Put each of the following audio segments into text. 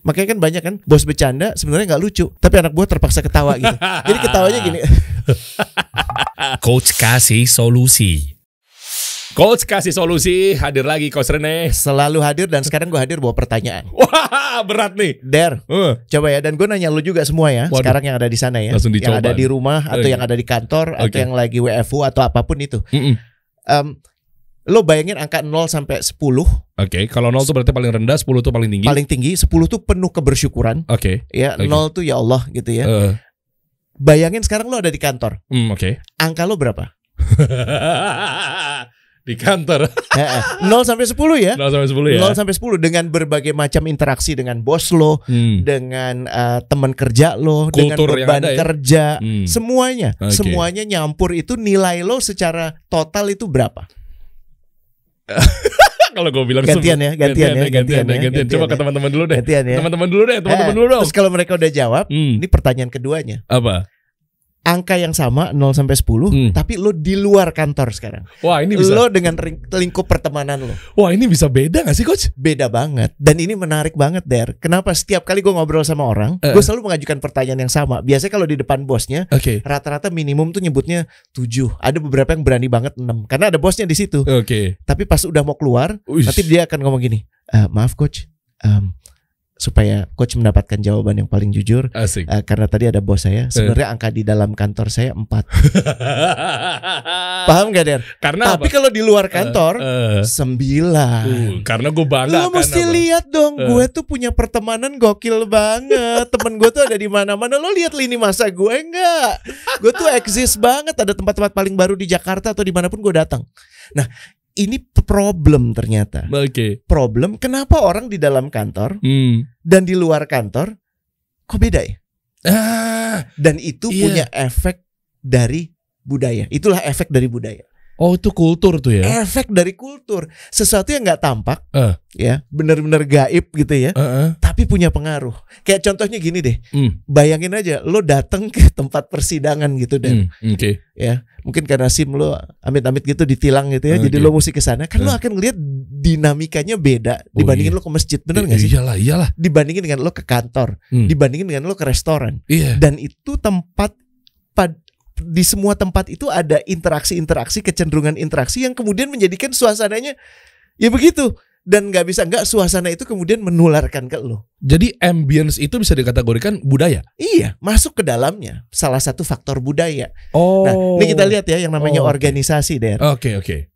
Makanya kan banyak kan bos bercanda sebenarnya nggak lucu, tapi anak buah terpaksa ketawa gitu. Jadi ketawanya gini. Coach kasih solusi. Coach kasih solusi, hadir lagi Coach Rene. Selalu hadir, dan sekarang gue hadir bawa pertanyaan. Wah, berat nih. Der, coba ya, dan gue nanya lu juga semua ya. Waduh. Sekarang yang ada di sana ya, Langsung yang dicoba. ada di rumah atau yang ada di kantor atau yang lagi WFU atau apapun itu. Lo bayangin angka 0 sampai 10. Oke, kalau 0 tuh berarti paling rendah, 10 tuh paling tinggi. Paling tinggi, 10 tuh penuh kebersyukuran. Oke. Ya, 0 tuh ya Allah gitu ya. Bayangin sekarang lo ada di kantor. Oke. Angka lo berapa? Di kantor. 0 sampai 10 ya. 0 sampai 10 ya. 0 sampai 10 dengan berbagai macam interaksi dengan bos lo, dengan teman kerja lo, Kultur dengan beban yang ada ya. kerja, semuanya. Oke. Semuanya nyampur, itu nilai lo secara total itu berapa? Kalau gue bilang gantian ya. Coba ke teman-teman dulu deh. Gantian ya. Teman-teman dulu dong. Terus kalau mereka udah jawab, ini pertanyaan keduanya. Apa? Angka yang sama 0 sampai 10, tapi lo di luar kantor sekarang. Wah, ini bisa. Lo dengan lingkup pertemanan lo. Wah, ini bisa beda gak sih Coach? Beda banget. Dan ini menarik banget, Der. Kenapa setiap kali gue ngobrol sama orang, gue selalu mengajukan pertanyaan yang sama. Biasanya kalau di depan bosnya, rata-rata minimum tuh nyebutnya 7. Ada beberapa yang berani banget 6, karena ada bosnya di situ. Tapi pas udah mau keluar, nanti dia akan ngomong gini, maaf Coach, supaya Coach mendapatkan jawaban yang paling jujur. Asik. Karena tadi ada bos saya, sebenarnya angka di dalam kantor saya 4. Paham gak, Der? Karena tapi kalau di luar kantor 9. Karena gue bangga. Lo mesti lihat dong, gue tuh punya pertemanan gokil banget. Temen gue tuh ada di mana-mana. Lo lihat lini masa gue enggak? Gue tuh eksis banget. Ada tempat-tempat paling baru di Jakarta atau dimanapun gue datang. Nah, ini problem ternyata. Problem kenapa orang di dalam kantor dan di luar kantor kok beda ya? Dan itu punya efek dari budaya. Itulah efek dari budaya. Oh, itu kultur tuh ya? Efek dari kultur. Sesuatu yang gak tampak, ya, benar-benar gaib gitu ya, tapi punya pengaruh. Kayak contohnya gini deh, bayangin aja lo datang ke tempat persidangan gitu deh, ya, mungkin karena SIM lo amit-amit gitu ditilang gitu ya, jadi lo mesti ke sana, kan lo akan ngeliat dinamikanya beda dibandingin lo ke masjid, benar nggak sih? Iyalah. Dibandingin dengan lo ke kantor, dibandingin dengan lo ke restoran, dan itu tempat di semua tempat itu ada interaksi, kecenderungan interaksi yang kemudian menjadikan suasananya ya begitu. Dan gak bisa enggak suasana itu kemudian menularkan ke lo. Jadi ambience itu bisa dikategorikan budaya? Iya, masuk ke dalamnya. Salah satu faktor budaya. Nah, ini kita lihat ya yang namanya organisasi, Der.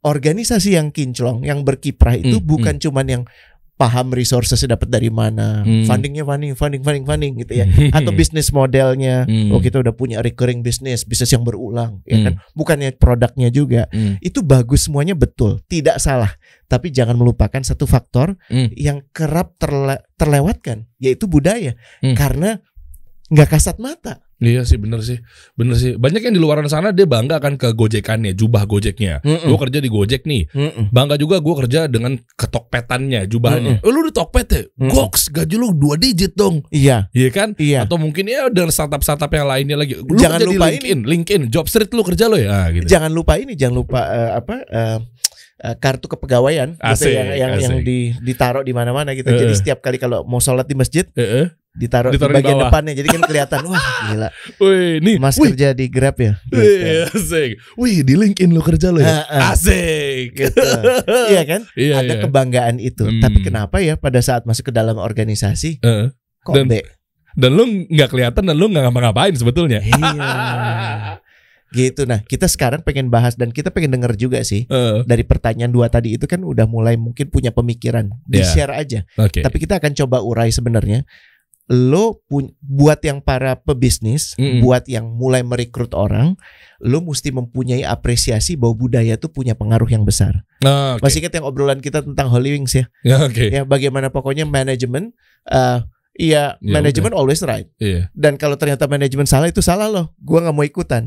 Organisasi yang kinclong, yang berkiprah itu bukan cuman yang paham resources dapat dari mana, funding gitu ya, atau bisnis modelnya, kita udah punya recurring bisnis yang berulang, ya kan, bukannya produknya juga, itu bagus semuanya, betul, tidak salah, tapi jangan melupakan satu faktor yang kerap terlewatkan, yaitu budaya, karena nggak kasat mata. Iya sih, bener sih. Banyak yang di luar sana dia bangga kan ke Gojekannya, jubah Gojeknya. Gue kerja di Gojek nih. Bangga juga gue kerja dengan ketokpetannya, jubahnya. Lu di Tokped ya? Goks, gaji lu 2 digit dong. Iya kan? Iya. Atau mungkin ya dengan startup yang lainnya lagi. Lu jangan kerja lupa di LinkedIn, Jobstreet lu kerja lo ya. Gitu. Jangan lupa kartu kepegawaian gitu, yang ditaruh di mana-mana gitu. Jadi setiap kali kalau mau sholat di masjid, ditaruh di bagian depannya, jadi kan kelihatan, wah gila. Wih, nih Mas kerja di Grab ya. Gitu. Asik. Wih, di LinkedIn lo kerja lo ya. Asik. Gitu. Iya kan? Ada kebanggaan itu. Tapi kenapa ya pada saat masuk ke dalam organisasi kok dan lu nggak kelihatan dan lu nggak ngapa-ngapain sebetulnya. Iya. Gitu. Nah, kita sekarang pengen bahas dan kita pengen denger juga sih dari pertanyaan 2 tadi itu kan udah mulai mungkin punya pemikiran, di-share aja. Tapi kita akan coba urai sebenarnya. Lo buat yang para pebisnis, buat yang mulai merekrut orang, lo mesti mempunyai apresiasi bahwa budaya itu punya pengaruh yang besar. Masih ingat yang obrolan kita tentang Holy Wings ya? Ya, bagaimana pokoknya manajemen, manajemen always right. Dan kalau ternyata manajemen salah, itu salah loh. Gua nggak mau ikutan.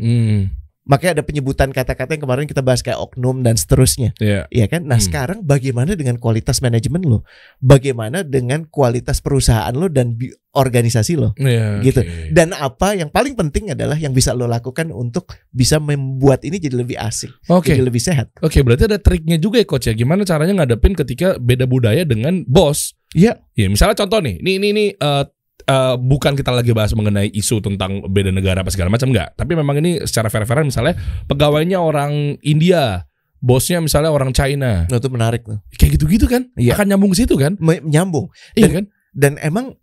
Makanya ada penyebutan kata-kata yang kemarin kita bahas kayak oknum dan seterusnya. Iya kan? Nah, sekarang bagaimana dengan kualitas manajemen lo? Bagaimana dengan kualitas perusahaan lo dan organisasi lo? Gitu. Dan apa yang paling penting adalah yang bisa lo lakukan untuk bisa membuat ini jadi lebih asik, jadi lebih sehat. Berarti ada triknya juga ya Coach ya. Gimana caranya ngadepin ketika beda budaya dengan bos Iya. Ya, misalnya contoh nih, ini bukan kita lagi bahas mengenai isu tentang beda negara apa segala macam, enggak. Tapi memang ini secara fair-fairan, misalnya pegawainya orang India, bosnya misalnya orang China. Nah, itu menarik tuh. Kayak gitu-gitu kan? Iya. Akan nyambung ke situ kan? Nyambung. Iya kan? Dan emang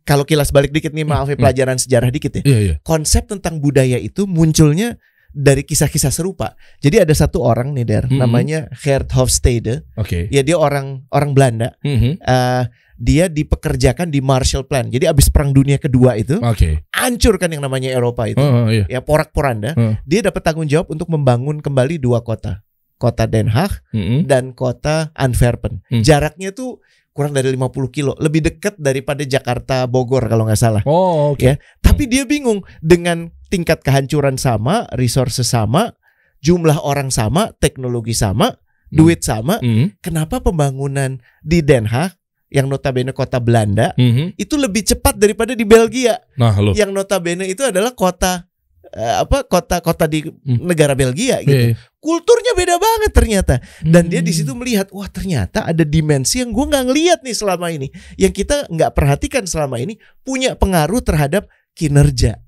kalau kilas balik dikit nih, maaf ya, pelajaran sejarah dikit ya. Iya. Konsep tentang budaya itu munculnya dari kisah-kisah serupa. Jadi ada satu orang nih, Der, namanya Geert Hofstede. Oke. Ya, dia orang Belanda. Dia dipekerjakan di Marshall Plan. Jadi abis Perang Dunia Kedua itu, hancurkan yang namanya Eropa itu, ya porak-poranda. Dia dapat tanggung jawab untuk membangun kembali dua kota, kota Den Haag dan kota Antwerpen. Jaraknya tuh kurang dari 50 kilo, lebih dekat daripada Jakarta Bogor kalau nggak salah. Ya, tapi dia bingung dengan tingkat kehancuran sama, resources sama, jumlah orang sama, teknologi sama, duit sama. Kenapa pembangunan di Den Haag yang notabene kota Belanda itu lebih cepat daripada di Belgia? Nah, yang notabene itu adalah kota kota di negara Belgia gitu. Kulturnya beda banget ternyata. Dan dia di situ melihat, wah ternyata ada dimensi yang gue nggak ngelihat nih selama ini, yang kita nggak perhatikan selama ini, punya pengaruh terhadap kinerja.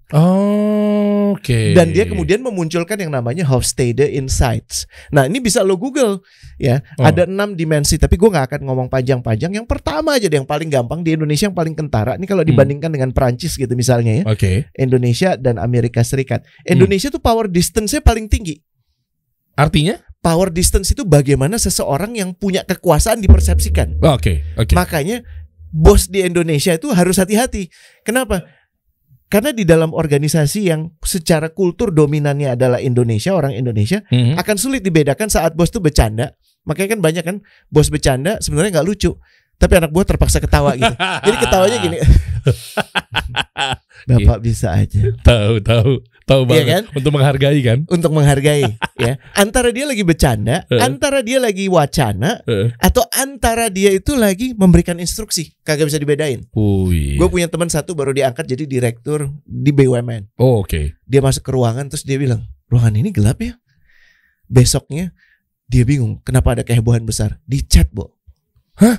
Dan dia kemudian memunculkan yang namanya Hofstede Insights. Nah, ini bisa lo Google ya. Ada 6 dimensi, tapi gue nggak akan ngomong panjang-panjang. Yang pertama aja deh, yang paling gampang, di Indonesia yang paling kentara. Ini kalau dibandingkan dengan Perancis gitu misalnya ya. Indonesia dan Amerika Serikat. Indonesia tuh power distance-nya paling tinggi. Artinya? Power distance itu bagaimana seseorang yang punya kekuasaan dipersepsikan. Makanya bos di Indonesia itu harus hati-hati. Kenapa? Karena di dalam organisasi yang secara kultur dominannya adalah Indonesia, orang Indonesia, akan sulit dibedakan saat bos tuh bercanda. Makanya kan banyak kan bos bercanda sebenarnya nggak lucu, tapi anak buah terpaksa ketawa gitu. Jadi ketawanya gini. Bapak bisa aja. Tahu banget. Iya kan? Untuk menghargai kan? Untuk menghargai ya. Antara dia lagi bercanda, antara dia lagi wacana, atau antara dia itu lagi memberikan instruksi. Kagak bisa dibedain. Gue punya teman satu baru diangkat jadi direktur di BUMN. Dia masuk ke ruangan terus dia bilang, ruangan ini gelap ya. Besoknya dia bingung kenapa ada kehebohan besar. Di chat, Bo. Hah?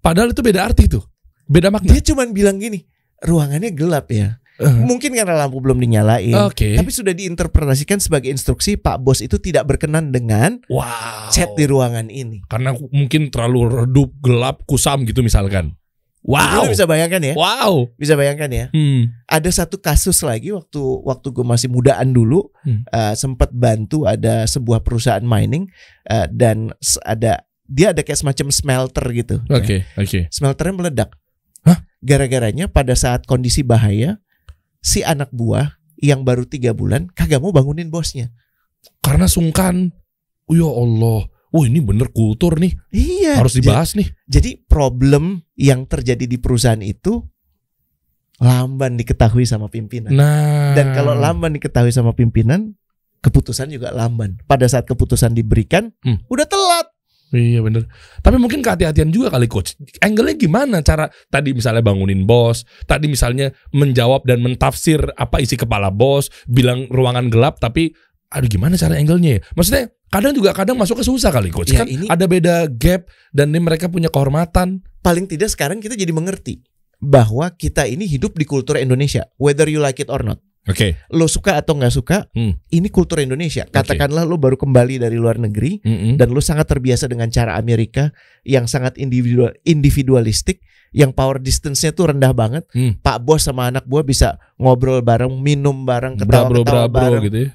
Padahal itu beda arti tuh. Beda makna. Dia cuman bilang gini, ruangannya gelap ya. Mungkin karena lampu belum dinyalain, tapi sudah diinterpretasikan sebagai instruksi Pak Bos itu tidak berkenan dengan chat di ruangan ini. Karena mungkin terlalu redup, gelap, kusam gitu misalkan. Wow. Bisa bayangkan ya. Wow. Bisa bayangkan ya. Ada satu kasus lagi waktu gue masih mudaan dulu, sempat bantu ada sebuah perusahaan mining dan dia ada kayak semacam smelter gitu. Smelternya meledak. Gara-garanya pada saat kondisi bahaya, si anak buah yang baru 3 bulan kagak mau bangunin bosnya karena sungkan. Ya Allah, ini bener kultur nih. Iya, harus dibahas nih. Jadi problem yang terjadi di perusahaan itu lamban diketahui sama pimpinan. Dan kalau lamban diketahui sama pimpinan, keputusan juga lamban. Pada saat keputusan diberikan, udah telat. Iya bener. Tapi mungkin kehati-hatian juga kali coach. Angle-nya gimana cara tadi misalnya bangunin bos, tadi misalnya menjawab dan mentafsir apa isi kepala bos, bilang ruangan gelap, tapi aduh gimana cara angle-nya ya? Maksudnya kadang masuknya susah kali coach. Ya, kan ada beda gap dan ini mereka punya kehormatan. Paling tidak sekarang kita jadi mengerti bahwa kita ini hidup di kultur Indonesia, whether you like it or not. Lo suka atau nggak suka, ini kultur Indonesia. Katakanlah lo baru kembali dari luar negeri dan lo sangat terbiasa dengan cara Amerika yang sangat individualistik, yang power distance-nya tuh rendah banget. Pak Bos sama anak buah bisa ngobrol bareng, minum bareng, ketawa-ketawa bareng, gitu ya?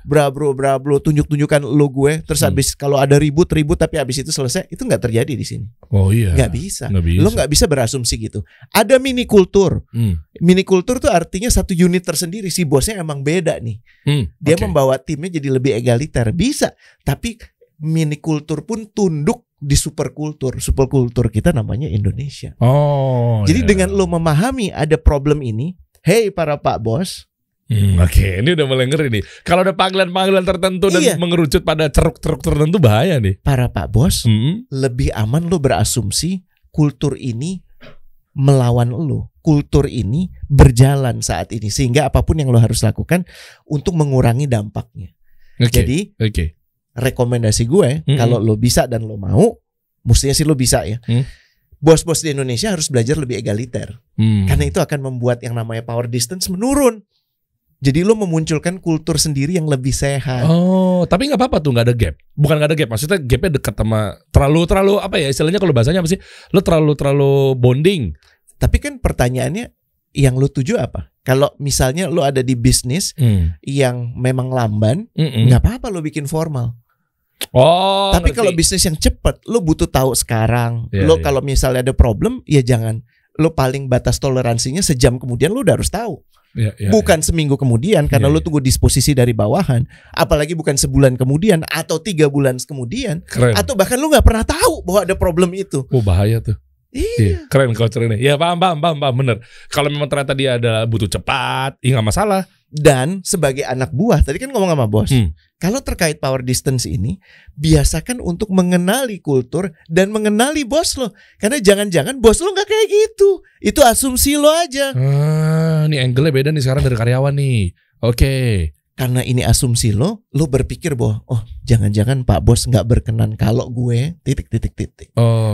Bro, tunjuk-tunjukkan lo gue. Terus habis kalau ada ribut, tapi habis itu selesai, itu nggak terjadi di sini. Nggak bisa. Lo nggak bisa berasumsi gitu. Ada mini kultur. Mini kultur tuh artinya satu unit tersendiri. Si bosnya emang beda nih. Dia membawa timnya jadi lebih egaliter. Bisa. Tapi mini kultur pun tunduk di superkultur. Superkultur kita namanya Indonesia. Jadi dengan lo memahami ada problem ini, hey para Pak Bos. Ini udah mulai ngeri nih. Kalau ada panggilan-panggilan tertentu dan mengerucut pada ceruk-ceruk tertentu bahaya nih. Para Pak Bos, lebih aman lo berasumsi kultur ini melawan lo. Kultur ini berjalan saat ini sehingga apapun yang lo harus lakukan untuk mengurangi dampaknya. Jadi rekomendasi gue kalau lo bisa dan lo mau, mestinya sih lo bisa ya. bos-bos di Indonesia harus belajar lebih egaliter. Karena itu akan membuat yang namanya power distance menurun. Jadi lo memunculkan kultur sendiri yang lebih sehat. Oh, tapi nggak apa-apa tuh, nggak ada gap. Bukan nggak ada gap, maksudnya gapnya dekat sama terlalu apa ya istilahnya kalau bahasanya apa sih? Lo terlalu bonding. Tapi kan pertanyaannya yang lo tuju apa? Kalau misalnya lo ada di bisnis yang memang lamban, nggak apa-apa lo bikin formal. Oh. Tapi kalau bisnis yang cepat, lo butuh tahu sekarang. Lo kalau misalnya ada problem, ya jangan. Lo paling batas toleransinya sejam kemudian lo udah harus tahu. Bukan seminggu kemudian karena lo tunggu disposisi dari bawahan. Apalagi bukan sebulan kemudian atau 3 bulan kemudian. Keren. Atau bahkan lo gak pernah tahu bahwa ada problem itu. Oh bahaya tuh. Iya. Keren culture ini. Ya paham bener. Kalau memang ternyata dia ada butuh cepat, ya gak masalah. Dan sebagai anak buah, tadi kan ngomong sama bos, kalau terkait power distance ini, biasakan untuk mengenali kultur dan mengenali bos lo. Karena jangan-jangan bos lo gak kayak gitu. Itu asumsi lo aja. Ini angle-nya beda nih sekarang dari karyawan nih. Oke. Karena ini asumsi lo berpikir bahwa jangan-jangan Pak Bos gak berkenan kalau gue titik.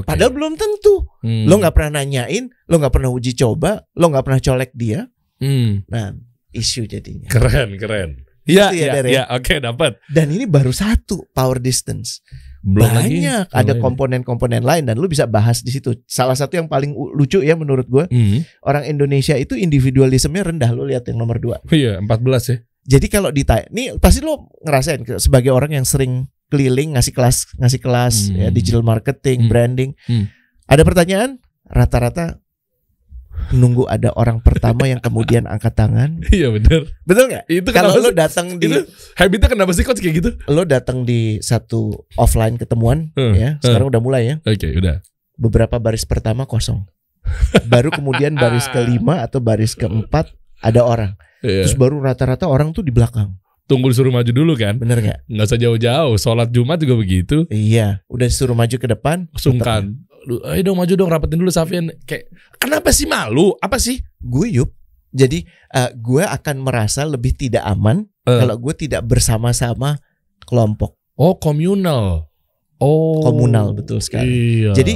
Padahal belum tentu. Lo gak pernah nanyain, lo gak pernah uji coba, lo gak pernah colek dia. Nah, isu jadinya. Keren. Iya, oke, dapat. Dan ini baru satu power distance. Belum banyak lagi, ada komponen-komponen lain dan lu bisa bahas di situ. Salah satu yang paling lucu ya menurut gue, orang Indonesia itu individualismenya rendah. Lu lihat yang nomor 2. Iya, 14 ya. Jadi kalau ditanya, nih pasti lo ngerasain sebagai orang yang sering keliling ngasih kelas ya, digital marketing, branding. Ada pertanyaan, rata-rata nunggu ada orang pertama yang kemudian angkat tangan. Iya benar. Betul nggak? Itu kalau lo datang di itu habitnya kenapa sih coach kayak gitu? Lo datang di satu offline ketemuan ya, sekarang udah mulai ya. Oke, udah. Beberapa baris pertama kosong. Baru kemudian baris kelima atau baris keempat ada orang. Terus baru rata-rata orang tuh di belakang. Tunggu disuruh maju dulu kan? Bener nggak? Nggak usah jauh-jauh. Sholat Jumat juga begitu. Iya, udah disuruh maju ke depan. Sungkan. Ayo dong maju dong, rapetin dulu Safian. Kayak kenapa sih malu? Apa sih? Guyup. Jadi gue akan merasa lebih tidak aman kalau gue tidak bersama-sama kelompok. Oh, komunal. Komunal, betul sekali. Iya. Jadi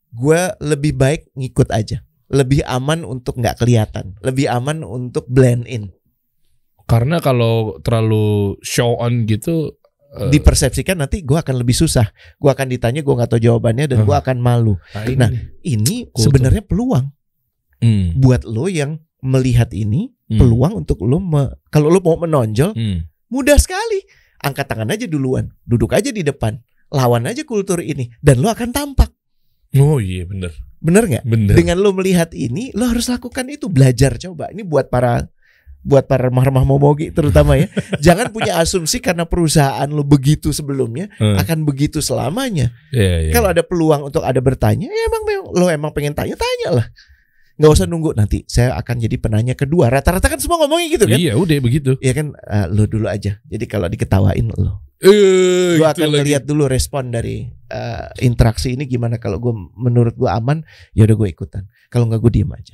gue lebih baik ngikut aja. Lebih aman untuk nggak kelihatan, lebih aman untuk blend in. Karena kalau terlalu show on gitu, dipersepsikan nanti gue akan lebih susah. Gue akan ditanya, gue nggak tahu jawabannya dan gue akan malu. Nah, ini sebenarnya peluang buat lo yang melihat ini, peluang untuk lo kalau lo mau menonjol, mudah sekali. Angkat tangan aja duluan, duduk aja di depan, lawan aja kultur ini, dan lo akan tampak. Oh iya bener. Bener nggak? Bener. Dengan lo melihat ini, lo harus lakukan itu, belajar coba. Ini buat para remah-remah momogi terutama ya. Jangan punya asumsi karena perusahaan lo begitu sebelumnya akan begitu selamanya. Kalau ada peluang untuk ada bertanya, ya lo emang pengen tanya lah. Nggak usah nunggu nanti saya akan jadi penanya kedua. Rata-rata kan semua ngomongnya gitu kan? Iya udah begitu. Iya kan, lo dulu aja. Jadi kalau diketawain lo. Gue akan lihat dulu respon dari interaksi ini gimana. Kalau menurut gue aman, ya udah gue ikutan. Kalau nggak gue diem aja.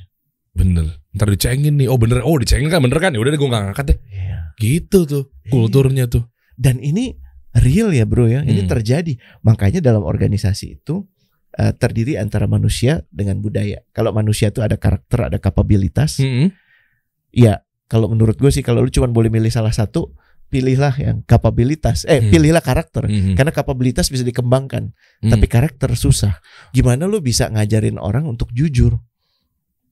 Bener. Ntar dicengin nih. Oh bener. Oh dicengin kan bener kan. Ya udah gue nggak ngangkat deh. Iya. Gitu tuh kulturnya tuh. Dan ini real ya bro ya. Ini terjadi. Makanya dalam organisasi itu terdiri antara manusia dengan budaya. Kalau manusia itu ada karakter, ada kapabilitas. Ya kalau menurut gue sih kalau lu cuma boleh milih salah satu, pilihlah yang kapabilitas. Pilihlah karakter. Karena kapabilitas bisa dikembangkan. Tapi karakter susah. Gimana lu bisa ngajarin orang untuk jujur?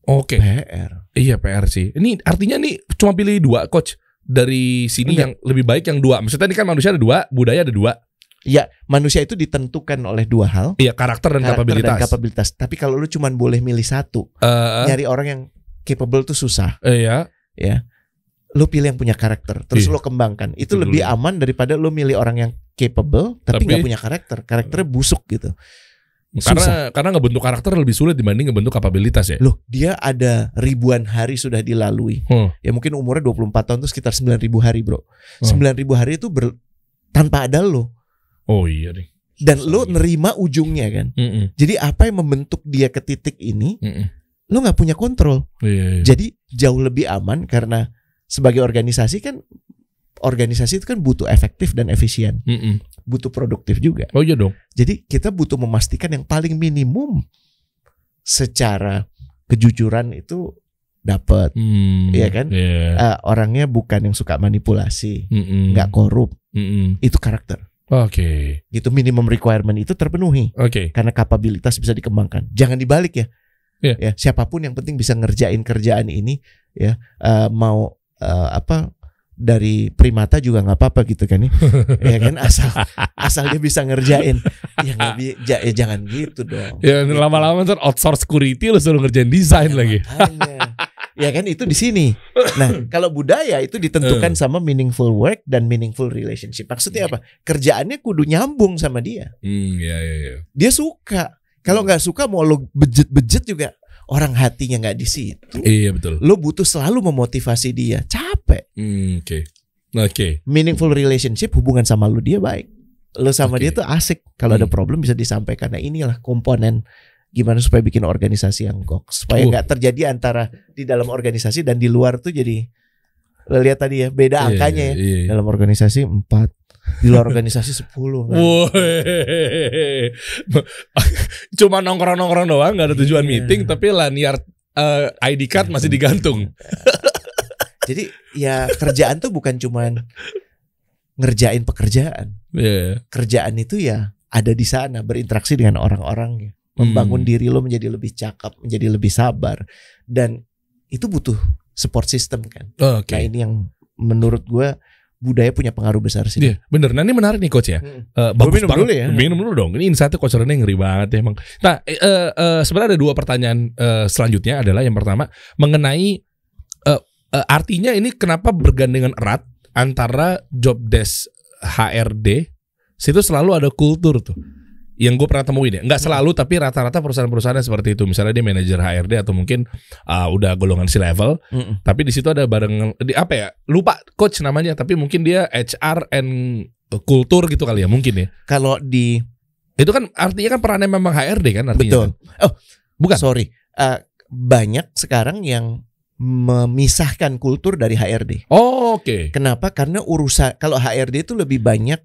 Oke. PR. Iya PR sih. Ini artinya nih cuma pilih 2 coach. Dari sini yang lebih baik yang 2. Maksudnya ini kan manusia ada 2, budaya ada 2. Ya, manusia itu ditentukan oleh 2 hal. Iya, karakter dan kapabilitas. Tapi kalau lu cuma boleh milih satu, nyari orang yang capable tuh susah. Iya. Ya. Lu pilih yang punya karakter, terus lu kembangkan. Itu lebih aman daripada lu milih orang yang capable tapi nggak punya karakter. Karakternya busuk gitu. Karena ngebentuk karakter lebih sulit dibanding ngebentuk kapabilitas ya. Loh, dia ada ribuan hari sudah dilalui. Ya mungkin umurnya 24 tahun itu sekitar 9.000 hari, bro. 9.000 hari itu tanpa ada lo. Oh iya nih. Dan lo nerima ujungnya kan. Jadi apa yang membentuk dia ke titik ini, lo nggak punya kontrol. Iya. Jadi jauh lebih aman karena sebagai organisasi itu kan butuh efektif dan efisien. Butuh produktif juga. Oh iya dong. Jadi kita butuh memastikan yang paling minimum secara kejujuran itu dapat, ya kan? Orangnya bukan yang suka manipulasi, nggak korup, itu karakter. Gitu, minimum requirement itu terpenuhi, karena kapabilitas bisa dikembangkan. Jangan dibalik ya. Ya, siapapun yang penting bisa ngerjain kerjaan ini, ya, mau dari primata juga nggak apa-apa gitu kan, ya kan, asal dia bisa ngerjain. Ya jangan gitu dong. Ya lama-lama ntar outsource security lu suruh ngerjain desain lagi. Ya kan, itu di sini. Nah, kalau budaya itu ditentukan sama meaningful work dan meaningful relationship. Maksudnya apa? Kerjaannya kudu nyambung sama dia. Dia suka. Kalau nggak suka mau lo bejet-bejet juga, orang hatinya nggak di situ. Iya betul. Lo butuh selalu memotivasi dia. Capek. Meaningful relationship, hubungan sama lo dia baik. Lo sama dia tuh asik. Kalau ada problem bisa disampaikan. Nah, inilah komponen gimana supaya bikin organisasi yang goks, supaya nggak terjadi antara di dalam organisasi dan di luar tuh jadi, lo lihat tadi ya, beda angkanya ya. Dalam organisasi 4, di luar organisasi 10. Cuma nongkrong-nongkrong doang, nggak ada tujuan meeting, tapi lanyard ID card masih digantung. Jadi ya kerjaan tuh bukan cuman ngerjain pekerjaan. Kerjaan itu ya ada di sana, berinteraksi dengan orang-orangnya, membangun diri lo menjadi lebih cakap, menjadi lebih sabar, dan itu butuh support system kan. Nah ini yang menurut gue budaya punya pengaruh besar sih. Iya, bener. Nah ini menarik nih coach ya. Bagus minum banget. Dulu ya. Minum dulu dong. Ini insight-nya coach Rene ngeri banget ya emang. Nah, sebenarnya ada 2 pertanyaan selanjutnya adalah yang pertama mengenai artinya ini kenapa bergandengan erat antara job desk HRD, situ selalu ada kultur tuh. Yang gue pernah temuin ya, nggak selalu tapi rata-rata perusahaan-perusahaan seperti itu. Misalnya dia manajer HRD atau mungkin udah golongan C-level, tapi di situ ada bareng apa ya? Lupa coach namanya, tapi mungkin dia HR and kultur gitu kali ya, mungkin ya. Kalau di itu kan artinya kan perannya memang HRD kan artinya. Betul. Kan? Bukan. Sorry. Banyak sekarang yang memisahkan kultur dari HRD. Kenapa? Karena urusan kalau HRD itu lebih banyak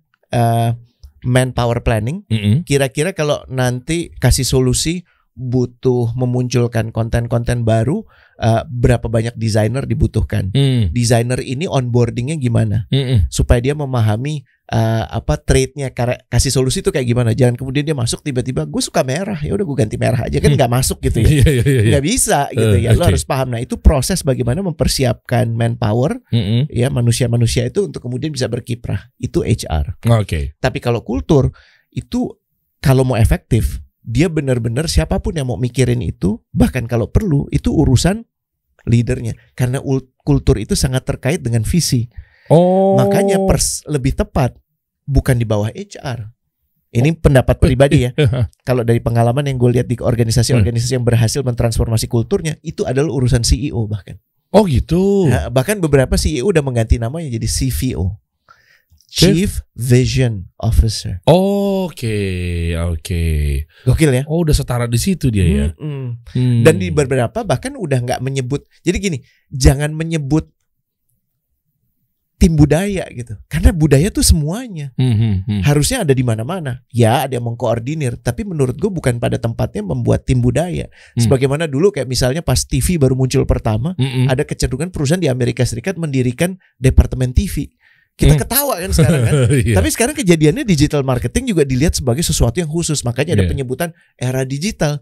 manpower planning. Kira-kira kalau nanti kasih solusi butuh memunculkan konten-konten baru, berapa banyak desainer dibutuhkan. Desainer ini onboardingnya gimana, supaya dia memahami trade-nya, kasih solusi itu kayak gimana. Jangan kemudian dia masuk tiba-tiba gue suka merah, ya udah gue ganti merah aja, kan nggak masuk gitu ya. Nggak bisa gitu ya. Lo harus paham. Nah itu proses bagaimana mempersiapkan manpower, ya, manusia-manusia itu untuk kemudian bisa berkiprah. Itu HR. Tapi kalau kultur itu, kalau mau efektif, dia benar-benar siapapun yang mau mikirin itu, bahkan kalau perlu itu urusan leadernya, karena kultur itu sangat terkait dengan visi. Makanya lebih tepat bukan di bawah HR. Ini pendapat pribadi ya. Kalau dari pengalaman yang gue lihat di organisasi-organisasi yang berhasil mentransformasi kulturnya, itu adalah urusan CEO bahkan. Gitu. Nah, bahkan beberapa CEO udah mengganti namanya jadi CVO. Chief Vision Officer. Gokil ya. Udah setara di situ dia ya. Dan di beberapa bahkan udah nggak menyebut. Jadi gini, jangan menyebut tim budaya gitu, karena budaya tuh semuanya. Harusnya ada di mana-mana. Ya, ada yang mengkoordinir, tapi menurut gue bukan pada tempatnya membuat tim budaya. Sebagaimana dulu kayak misalnya pas TV baru muncul pertama, ada kecenderungan perusahaan di Amerika Serikat mendirikan departemen TV. Kita ketawa kan sekarang kan. Tapi sekarang kejadiannya digital marketing juga dilihat sebagai sesuatu yang khusus. Makanya ada penyebutan era digital.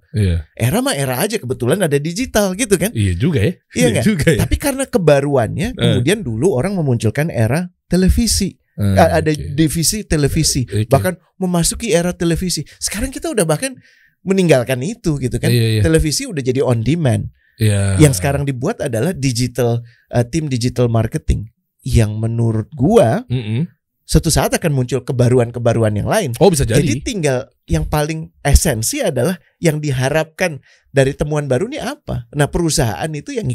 Era mah era aja, kebetulan ada digital gitu kan. Iya juga ya. Iya nggak? Tapi karena kebaruannya, kemudian dulu orang memunculkan era televisi. Ada divisi televisi. Bahkan memasuki era televisi. Sekarang kita udah bahkan meninggalkan itu gitu kan. Televisi udah jadi on demand. Yang sekarang dibuat adalah digital, tim digital marketing, yang menurut gua suatu saat akan muncul kebaruan-kebaruan yang lain. Bisa jadi. Jadi tinggal yang paling esensi adalah yang diharapkan dari temuan baru ini apa. Nah perusahaan itu yang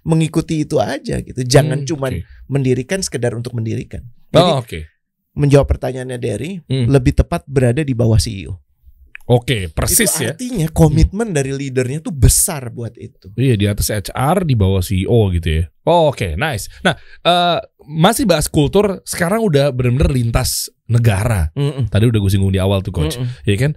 mengikuti itu aja gitu. Jangan cuman mendirikan sekedar untuk mendirikan. Jadi menjawab pertanyaannya Derry, lebih tepat berada di bawah CEO. Oke, persis itu ya. Artinya komitmen dari leadernya tuh besar buat itu. Iya, di atas HR, di bawah CEO gitu ya. Oke, nice. Nah, masih bahas kultur, sekarang udah benar-benar lintas negara. Tadi udah gue singgung di awal tuh coach. Ya kan?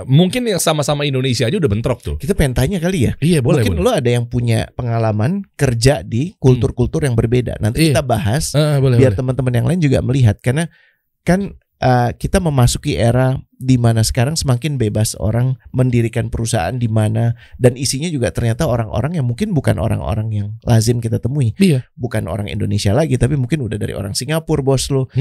Mungkin yang sama-sama Indonesia aja udah bentrok tuh. Kita pengen tanya kali ya. Iya, boleh. Mungkin lo ada yang punya pengalaman kerja di kultur-kultur yang berbeda. Nanti kita bahas biar teman-teman yang lain juga melihat. Karena kan kita memasuki era di mana sekarang semakin bebas orang mendirikan perusahaan di mana, dan isinya juga ternyata orang-orang yang mungkin bukan orang-orang yang lazim kita temui. Iya. Bukan orang Indonesia lagi, tapi mungkin udah dari orang Singapura, bos lo.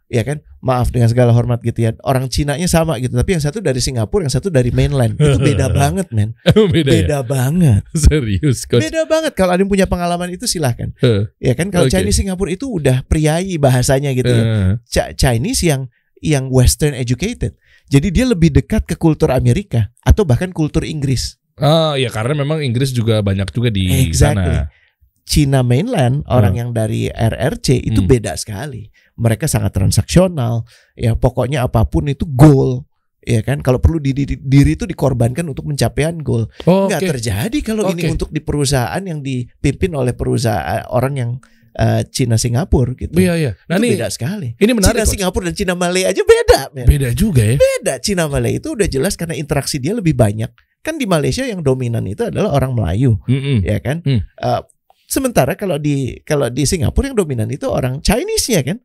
Ya kan? Maaf dengan segala hormat gitu ya. Orang Cinanya sama gitu, tapi yang satu dari Singapura, yang satu dari mainland. Itu beda banget, men. Beda banget. Serius, coach. Beda banget. Kalau ada yang punya pengalaman itu silahkan. Ya kan? Kalau Chinese Singapura itu udah priai bahasanya gitu ya. Chinese yang Western educated. Jadi dia lebih dekat ke kultur Amerika atau bahkan kultur Inggris. Ya karena memang Inggris juga banyak juga di sana. China mainland, orang yang dari RRC itu beda sekali. Mereka sangat transaksional. Ya pokoknya apapun itu goal. Ya kan, kalau perlu diri itu dikorbankan untuk pencapaian goal. Nggak terjadi kalau ini untuk di perusahaan yang dipimpin oleh perusahaan orang yang Cina Singapura gitu. Iya. Nah, itu beda sekali. Ini menarik. Cina Singapura dan Cina Malay aja beda. Beda juga ya. Beda. Cina Malay itu udah jelas karena interaksi dia lebih banyak. Kan di Malaysia yang dominan itu adalah orang Melayu, ya kan. Sementara kalau di Singapura yang dominan itu orang Chinese ya kan.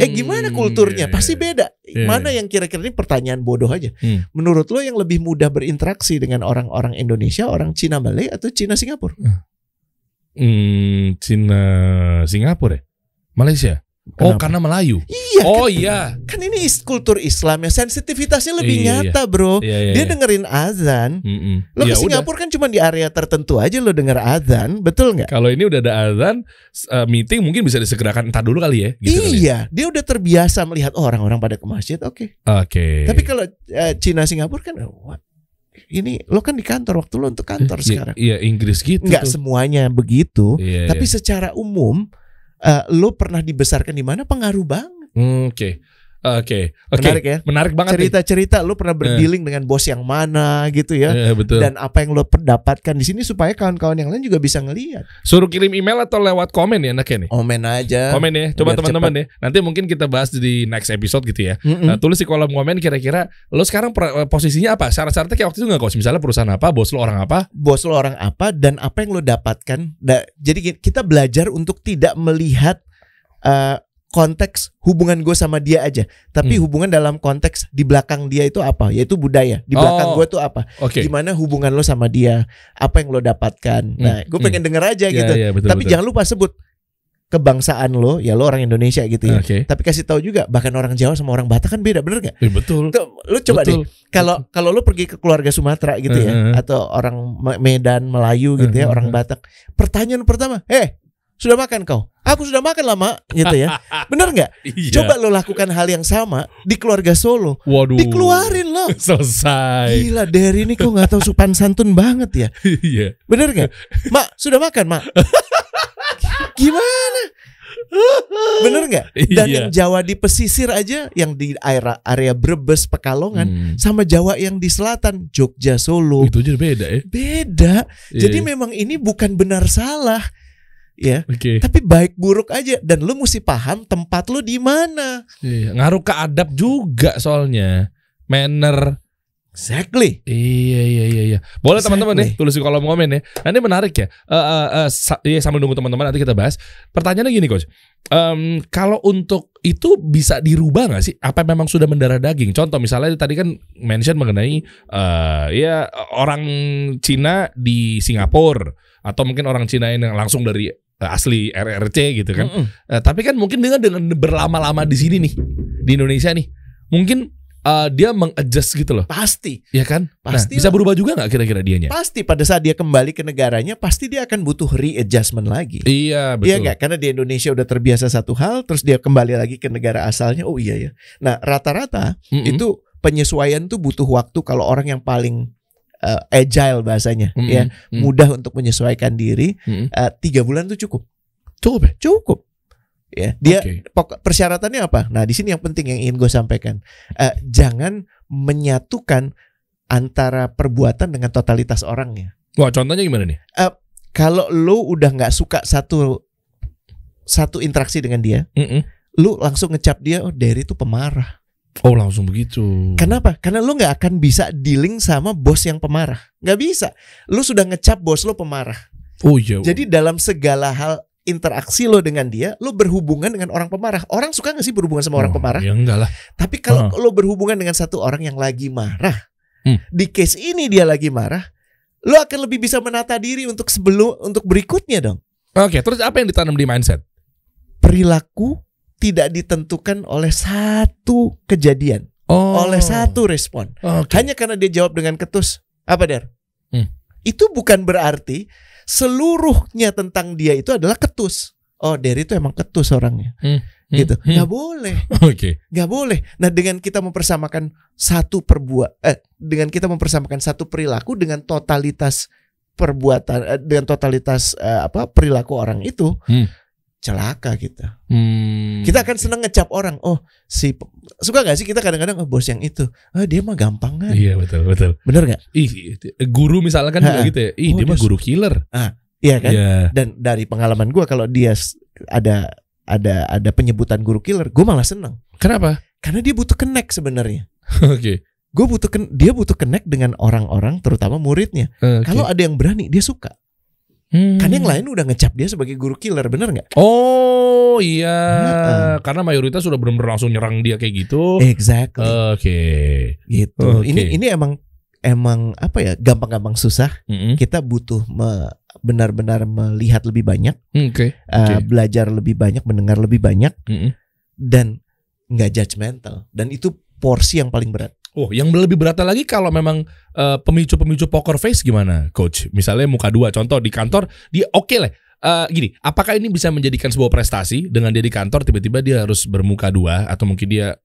Gimana kulturnya? Pasti beda. Mana yang kira-kira, ini pertanyaan bodoh aja. Menurut lo yang lebih mudah berinteraksi dengan orang-orang Indonesia, orang Cina Malay atau Cina Singapura? Cina Singapura ya? Malaysia? Kenapa? Karena Melayu. Iya. Iya. Kan ini kultur Islam ya, sensitivitasnya lebih nyata, bro. Dia dengerin azan. Lo ke Singapura kan cuma di area tertentu aja lo denger azan, betul nggak? Kalau ini udah ada azan, meeting mungkin bisa disegerakan entar dulu kali ya. Gitu iya, dia udah terbiasa melihat orang-orang pada ke masjid. Oke. Tapi kalau Cina Singapura kan, ini lo kan di kantor, waktu lo untuk kantor sekarang. Iya, Inggris gitu. Nggak semuanya begitu, tapi secara umum lo pernah dibesarkan di mana, pengaruh banget. Oke. Menarik ya. Menarik banget. Cerita-cerita lo pernah berdealing dengan bos yang mana gitu ya. Betul. Dan apa yang lo dapatkan di sini supaya kawan-kawan yang lain juga bisa ngelihat. Suruh kirim email atau lewat komen ya enaknya nih. Komen aja. Komen ya. Coba teman-teman ya. Nanti mungkin kita bahas di next episode gitu ya. Tulis di kolom komen kira-kira lo sekarang posisinya apa? Syarat-syaratnya kayak waktu itu nggak, coach? Misalnya perusahaan apa, bos lo orang apa? Bos lo orang apa dan apa yang lo dapatkan. Jadi kita belajar untuk tidak melihat konteks hubungan gue sama dia aja, tapi hubungan dalam konteks di belakang dia itu apa, yaitu budaya di belakang gue tuh apa, gimana hubungan lo sama dia, apa yang lo dapatkan. Nah, gue pengen denger aja gitu. Betul, tapi jangan lupa sebut kebangsaan lo, ya lo orang Indonesia gitu ya. Tapi kasih tahu juga, bahkan orang Jawa sama orang Batak kan beda, bener gak? Betul. Lo coba deh, kalau lo pergi ke keluarga Sumatera gitu ya, atau orang Medan, Melayu gitu ya, orang Batak, pertanyaan pertama, sudah makan kau? Aku sudah makan lama gitu ya. Bener gak? Coba lo lakukan hal yang sama di keluarga Solo. Waduh. Dikeluarin lo. Selesai. Gila, Derry ini kok gak tahu sopan santun banget ya. Iya. Bener gak? Mak, sudah makan mak? Gimana? Bener gak? Dan yang Jawa di pesisir aja, yang di area Brebes, Pekalongan, sama Jawa yang di selatan, Jogja, Solo, itu aja beda ya. Beda. Jadi memang ini bukan benar salah. Ya, tapi baik buruk aja, dan lu mesti paham tempat lu di mana. Ngaruh ke adab juga soalnya, manner. Exactly. Iya. Boleh teman-teman nih tulis di kolom komen ya. Nah, ini menarik ya. Sambil nunggu teman-teman nanti kita bahas. Pertanyaannya gini, coach. Kalau untuk itu bisa dirubah nggak sih? Apa memang sudah mendarah daging? Contoh misalnya tadi kan mention mengenai orang Cina di Singapura, atau mungkin orang Cina yang langsung dari asli RRC gitu kan. Tapi kan mungkin dengan berlama-lama di sini nih, di Indonesia nih, mungkin dia mengadjust gitu loh. Pasti. Ya kan? Pasti. Bisa berubah juga nggak kira-kira dianya? Pasti. Pada saat dia kembali ke negaranya, pasti dia akan butuh readjustment lagi. Iya, betul. Iya nggak? Karena di Indonesia udah terbiasa satu hal, terus dia kembali lagi ke negara asalnya. Oh iya ya. Nah, rata-rata itu penyesuaian tuh butuh waktu. Kalau orang yang paling agile bahasanya, ya, mudah untuk menyesuaikan diri, 3 bulan tuh cukup. Cukup. Ya, dia persyaratannya apa? Nah, di sini yang penting yang ingin gue sampaikan, jangan menyatukan antara perbuatan dengan totalitas orangnya. Wah, contohnya gimana nih? Kalau lu udah nggak suka satu interaksi dengan dia, lu langsung ngecap dia, oh Derry itu pemarah. Oh, langsung begitu. Kenapa? Karena lu nggak akan bisa dealing sama bos yang pemarah. Nggak bisa. Lu sudah ngecap bos lu pemarah. Oh iya. Jadi dalam segala hal interaksi lo dengan dia, lo berhubungan dengan orang pemarah. Orang suka nggak sih berhubungan sama orang pemarah? Ya enggak lah. Tapi kalau lo berhubungan dengan satu orang yang lagi marah, di case ini dia lagi marah, lo akan lebih bisa menata diri untuk berikutnya dong. Oke, terus apa yang ditanam di mindset? Perilaku tidak ditentukan oleh satu kejadian, oleh satu respon. Hanya karena dia jawab dengan ketus. Apa Der? Itu bukan berarti seluruhnya tentang dia itu adalah ketus. Oh, Derry itu emang ketus orangnya. Gitu. Nggak boleh. Nggak boleh. Nah, dengan kita mempersamakan dengan kita mempersamakan satu perilaku dengan totalitas perbuatan, dengan totalitas perilaku orang itu, celaka kita. Kita akan senang ngecap orang. Oh, suka gak sih kita kadang-kadang bos yang itu, dia mah gampang kan? Iya, betul. Bener gak? Guru misalnya kan juga gitu ya. Dia mah guru killer. Iya kan? Yeah. Dan dari pengalaman gue, kalau dia ada penyebutan guru killer, gue malah senang. Kenapa? Karena dia butuh connect sebenarnya. Oke. Dia butuh connect dengan orang-orang, terutama muridnya. Kalau ada yang berani, dia suka. Kan yang lain udah ngecap dia sebagai guru killer, bener nggak? Oh iya, karena mayoritas sudah benar-benar langsung nyerang dia kayak gitu. Exactly. Oke. Gitu. Ini emang apa ya? Gampang-gampang susah. Kita butuh benar-benar melihat lebih banyak, belajar lebih banyak, mendengar lebih banyak, dan nggak judgmental. Dan itu porsi yang paling berat. Oh, yang lebih berat lagi kalau memang pemicu-pemicu poker face gimana, Coach? Misalnya muka dua, contoh di kantor, dia oke lah. Gini, apakah ini bisa menjadikan sebuah prestasi dengan dia di kantor tiba-tiba dia harus bermuka dua, atau mungkin dia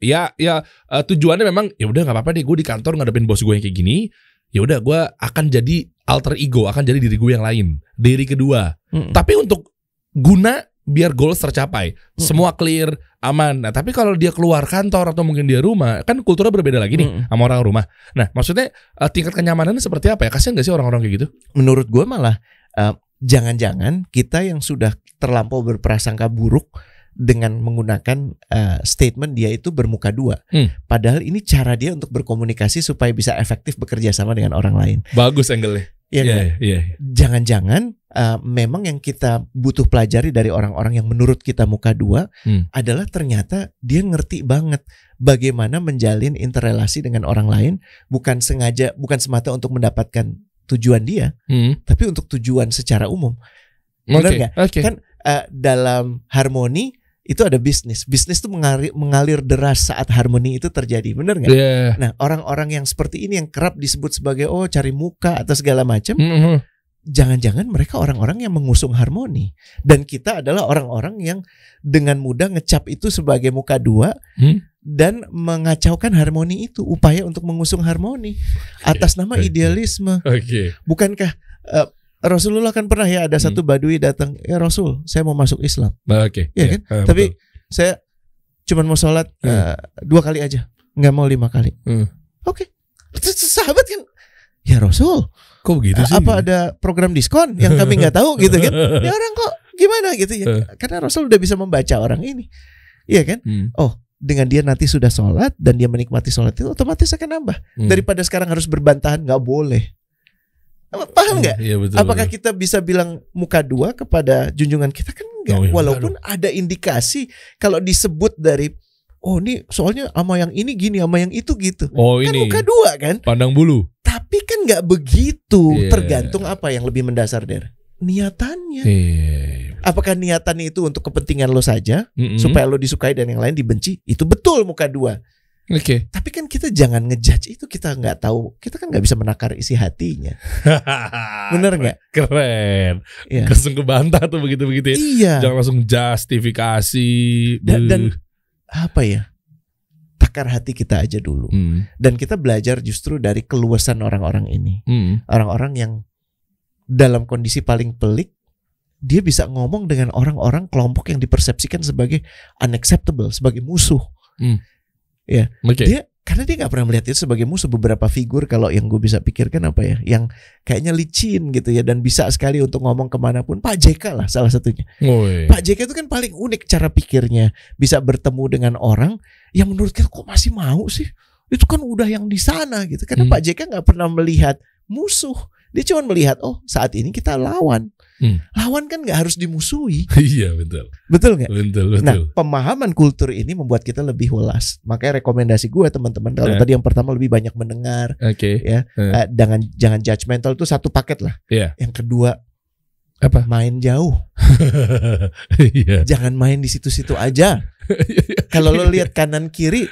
tujuannya memang ya udah nggak apa-apa deh, gue di kantor ngadepin bos gue yang kayak gini, ya udah gue akan jadi alter ego, akan jadi diri gue yang lain, diri kedua. Tapi untuk guna biar goals tercapai, semua clear, aman. Nah, tapi kalau dia keluar kantor atau mungkin dia rumah, kan kulturnya berbeda lagi nih sama orang rumah. Nah, maksudnya tingkat kenyamanannya seperti apa ya? Kasian gak sih orang-orang kayak gitu? Menurut gue malah jangan-jangan kita yang sudah terlampau berprasangka buruk dengan menggunakan statement dia itu bermuka dua. Padahal ini cara dia untuk berkomunikasi supaya bisa efektif bekerja sama dengan orang lain. Bagus angle-nya. Iya. Jangan-jangan memang yang kita butuh pelajari dari orang-orang yang menurut kita muka dua adalah ternyata dia ngerti banget bagaimana menjalin interrelasi dengan orang lain, bukan semata untuk mendapatkan tujuan dia, tapi untuk tujuan secara umum. Benar nggak? Kan dalam harmoni itu ada bisnis. Bisnis itu mengalir deras saat harmoni itu terjadi, benar nggak? Nah, orang-orang yang seperti ini yang kerap disebut sebagai cari muka atau segala macam, jangan-jangan mereka orang-orang yang mengusung harmoni, dan kita adalah orang-orang yang dengan mudah ngecap itu sebagai muka dua dan mengacaukan harmoni itu, upaya untuk mengusung harmoni atas nama idealisme. Bukankah Rasulullah kan pernah ya ada satu badui datang, ya Rasul, saya mau masuk Islam. Ya kan? Tapi saya cuma mau sholat 2 kali aja, nggak mau 5 kali. Sahabat kan, ya Rasul, kok begitu sih? Apa ada program diskon yang kami nggak tahu gitu kan? Ya orang kok gimana gitu ya? Karena Rasul udah bisa membaca orang ini, iya kan? Oh, dengan dia nanti sudah sholat dan dia menikmati sholat itu, otomatis akan nambah. Daripada sekarang harus berbantahan, nggak boleh. Paham nggak? Iya, betul, apakah kita bisa bilang muka dua kepada junjungan kita? Kan enggak. Walaupun ada indikasi kalau disebut dari ini soalnya sama yang ini gini, sama yang itu gitu. Kan ini muka dua kan? Pandang bulu. Tapi kan nggak begitu. Tergantung apa yang lebih mendasar dari niatannya. Apakah niatannya itu untuk kepentingan lo saja, supaya lo disukai dan yang lain dibenci? Itu betul muka dua. Tapi kan kita jangan ngejudge itu, kita nggak tahu, kita kan nggak bisa menakar isi hatinya. Bener nggak? Keren. Langsung kebantah tuh begitu-begitu ya. Iya. Jangan langsung justifikasi. Dan apa ya? Takar hati kita aja dulu. Dan kita belajar justru dari keluasan orang-orang ini. Orang-orang yang dalam kondisi paling pelik, dia bisa ngomong dengan orang-orang kelompok yang dipersepsikan sebagai unacceptable, sebagai musuh. Ya, dia Karena dia nggak pernah melihat itu sebagai musuh. Beberapa figur kalau yang gue bisa pikirkan apa ya, yang kayaknya licin gitu ya dan bisa sekali untuk ngomong kemanapun. Pak JK lah salah satunya. Pak JK itu kan paling unik cara pikirnya, bisa bertemu dengan orang yang menurut kita kok masih mau sih. Itu kan udah yang di sana gitu. Karena Pak JK nggak pernah melihat musuh. Dia cuma melihat, oh saat ini kita lawan. Lawan kan nggak harus dimusuhi. Iya betul. Betul nggak? Betul. Nah pemahaman kultur ini membuat kita lebih welas. Makanya rekomendasi gue teman-teman, kalau tadi yang pertama lebih banyak mendengar, ya, jangan judgmental, itu satu paket lah. Yang kedua apa? Main jauh. Jangan main di situ-situ aja. Kalau lo lihat kanan kiri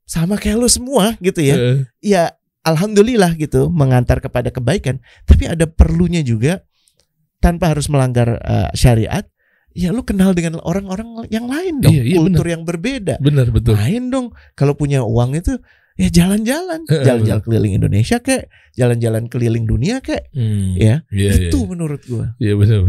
sama kayak lo semua gitu ya. Ya alhamdulillah gitu, mengantar kepada kebaikan. Tapi ada perlunya juga, tanpa harus melanggar syariat, ya lu kenal dengan orang-orang yang lain dong, kultur yang berbeda. Benar, betul. Main dong, kalau punya uang itu ya jalan-jalan, jalan-jalan keliling Indonesia kayak, jalan-jalan keliling dunia kayak, itu menurut gua. Iya benar.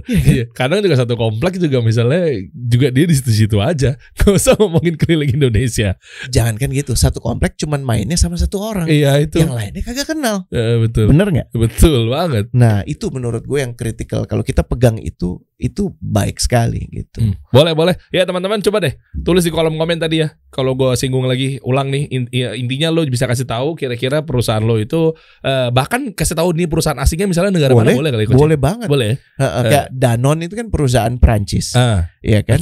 Iya. Kadang juga satu kompleks juga misalnya juga dia di situ-situ aja, nggak usah ngomongin keliling Indonesia. Jangan kan gitu, satu kompleks cuman mainnya sama satu orang. Iya itu. Yang lainnya kagak kenal. Betul. Bener nggak? Betul banget. Nah itu menurut gue yang kritikal. Kalau kita pegang itu baik sekali gitu. Boleh. Ya teman-teman coba deh tulis di kolom komen tadi ya. Kalau gue singgung lagi, ulang nih, intinya lo bisa kasih tahu kira-kira perusahaan lo itu bahkan kasih tahu nih perusahaan asingnya misalnya negara mana, boleh kali? Boleh banget. Boleh. Kayak Danone itu kan perusahaan Prancis, ya kan.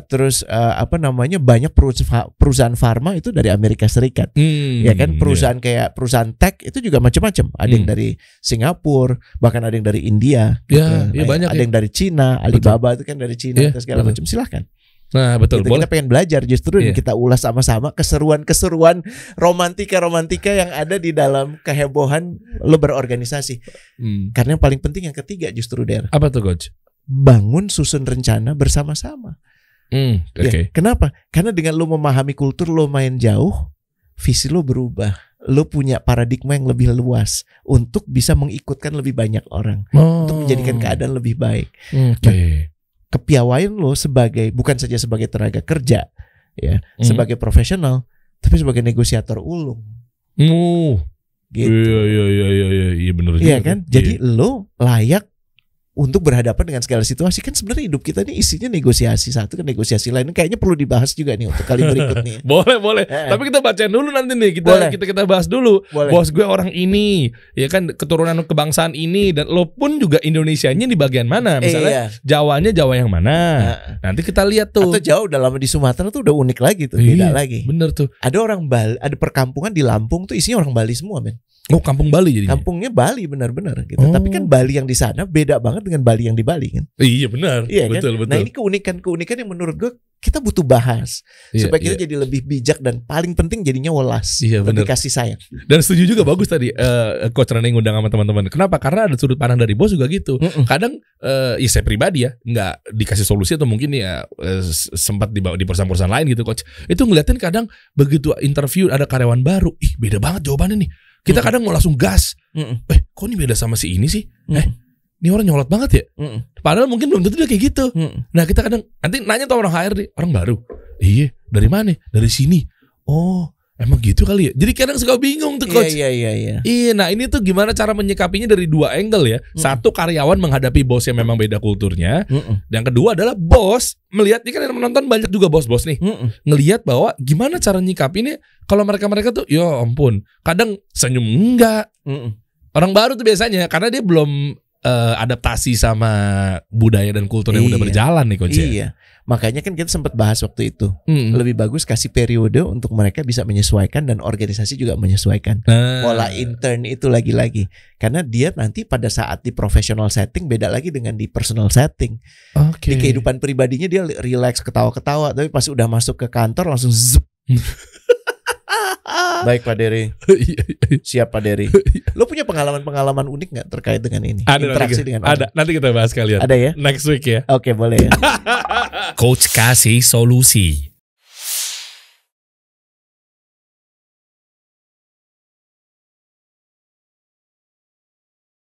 Terus apa namanya, banyak perusahaan farma itu dari Amerika Serikat, ya kan. Perusahaan kayak perusahaan tech itu juga macam-macam. Ada yang dari Singapura, bahkan ada yang dari India. Iya banyak. Ada yang dari Cina, Alibaba itu kan dari Cina, segala macam. Silahkan. Nah betul, gitu, kita pengen belajar justru kita ulas sama-sama keseruan romantika yang ada di dalam kehebohan lo berorganisasi. Karena yang paling penting yang ketiga justru apa tuh coach? Bangun susun rencana bersama-sama. Kenapa? Karena dengan lo memahami kultur, lo main jauh, visi lo berubah, lo punya paradigma yang lebih luas untuk bisa mengikutkan lebih banyak orang, untuk menjadikan keadaan lebih baik. Kepiawaian lo bukan saja sebagai tenaga kerja, ya, sebagai profesional, tapi sebagai negosiator ulung. Gitu. Iya benar juga. Iya kan? Jadi lo layak untuk berhadapan dengan segala situasi. Kan sebenarnya hidup kita ini isinya negosiasi satu ke negosiasi lain. Kayaknya perlu dibahas juga nih untuk kali berikutnya. Boleh. Tapi kita bacain dulu nanti nih. Kita bahas dulu. Bos gue orang ini, ya kan, keturunan kebangsaan ini, dan lo pun juga Indonesianya di bagian mana? Misalnya Jawanya Jawa yang mana? Nanti kita lihat tuh. Atau jauh udah lama di Sumatera tuh udah unik lagi tuh, beda lagi. Bener tuh. Ada orang Bali, ada perkampungan di Lampung tuh isinya orang Bali semua, men. Oh, kampung Bali jadinya. Kampungnya Bali benar-benar gitu. Tapi kan Bali yang di sana beda banget dengan Bali yang di Bali kan. Iya benar. Iya, betul. Nah ini keunikan yang menurut gue kita butuh bahas supaya kita jadi lebih bijak, dan paling penting jadinya welas, lebih kasih sayang. Dan setuju juga, bagus tadi Coach Rene ngundang sama teman-teman. Kenapa? Karena ada sudut pandang dari bos juga gitu. Kadang ya saya pribadi ya nggak dikasih solusi, atau mungkin ya sempat dibawa di perusahaan-perusahaan lain gitu, Coach. Itu ngeliatin kadang begitu interview ada karyawan baru, beda banget jawabannya nih. Kita kadang mau langsung gas. Kok ini beda sama si ini sih? Ini orang nyolot banget ya? Padahal mungkin belum tentu dia kayak gitu. Nah kita kadang nanti nanya tuh orang HRD, orang baru. Iya, dari mana? Dari sini. Oh, emang gitu kali ya? Jadi kadang suka bingung tuh coach. Iya. Iya, nah ini tuh gimana cara menyikapinya dari dua angle ya. Satu, karyawan menghadapi bos yang memang beda kulturnya. Dan kedua adalah bos melihat, ini kan yang menonton banyak juga bos-bos nih. Ngelihat bahwa gimana cara nyikapinnya kalau mereka tuh, ya ampun, kadang senyum enggak. Orang baru tuh biasanya karena dia belum adaptasi sama budaya dan kultur yang udah berjalan nih coach. Iya. Makanya kan kita sempat bahas waktu itu. Lebih bagus kasih periode untuk mereka bisa menyesuaikan dan organisasi juga menyesuaikan. Pola intern itu lagi-lagi. Karena dia nanti pada saat di professional setting beda lagi dengan di personal setting. Di kehidupan pribadinya dia relax, ketawa-ketawa, tapi pas udah masuk ke kantor langsung zup. Baik Pak Dery. Siap Pak Dery. Lo punya pengalaman-pengalaman unik gak terkait dengan ini? Interaksi dengan orang? Ada, nanti kita bahas kalian. Ada ya? Next week ya. Oke, boleh ya. Coach kasih solusi.